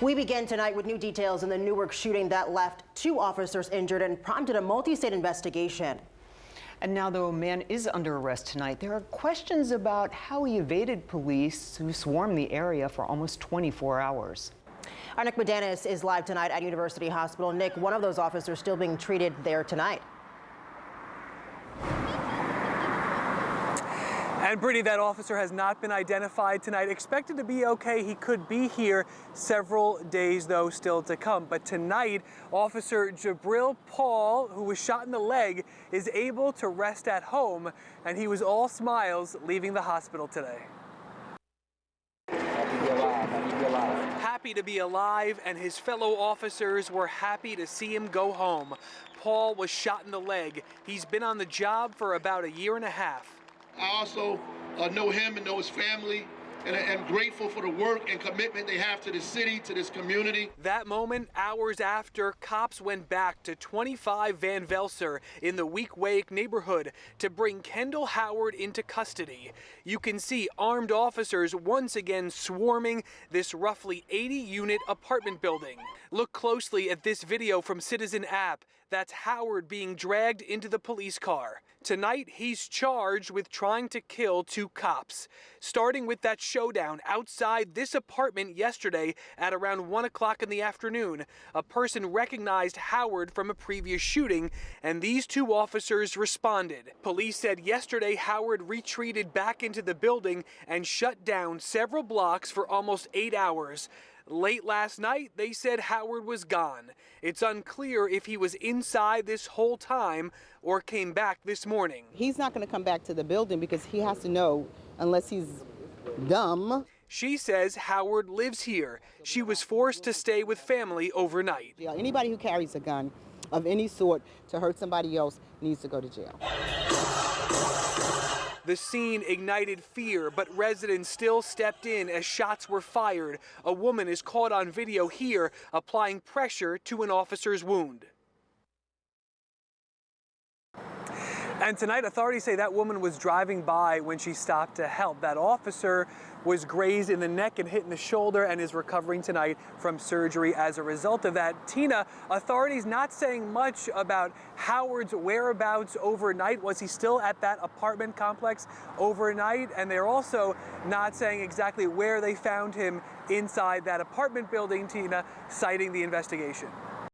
We begin tonight with new details in the Newark shooting that left 2 officers injured and prompted a multi-state investigation. And now, though a man is under arrest tonight, there are questions about how he evaded police who swarmed the area for almost 24 hours. Our Nick Medanis is live tonight at University Hospital. Nick, one of those officers still being treated there tonight. And Brittany, that officer has not been identified tonight. Expected to be okay. He could be here several days, though, still to come. But tonight, Officer Jabril Paul, who was shot in the leg, is able to rest at home, and he was all smiles leaving the hospital today. Happy to be alive, and his fellow officers were happy to see him go home. Paul was shot in the leg. He's been on the job for about a year and a half. I also know him and know his family, and am grateful for the work and commitment they have to the city, to this community. That moment, hours after, cops went back to 25 Van Velser in the Weequahic neighborhood to bring Kendall Howard into custody. You can see armed officers once again swarming this roughly 80-unit apartment building. Look closely at this video from Citizen App. That's Howard being dragged into the police car. Tonight, he's charged with trying to kill 2 cops, starting with that showdown outside this apartment yesterday at around 1 o'clock in the afternoon. A person recognized Howard from a previous shooting, and these 2 officers responded. Police said yesterday Howard retreated back into the building and shut down several blocks for almost 8 hours. Late last night, they said Howard was gone. It's unclear if he was inside this whole time or came back this morning. He's not going to come back to the building because he has to know, unless he's dumb. She says Howard lives here. She was forced to stay with family overnight. Yeah, anybody who carries a gun of any sort to hurt somebody else needs to go to jail. The scene ignited fear, but residents still stepped in as shots were fired. A woman is caught on video here applying pressure to an officer's wound. And tonight, authorities say that woman was driving by when she stopped to help. That officer was grazed in the neck and hit in the shoulder and is recovering tonight from surgery as a result of that. Tina, authorities not saying much about Howard's whereabouts overnight. Was he still at that apartment complex overnight? And they're also not saying exactly where they found him inside that apartment building, Tina, citing the investigation.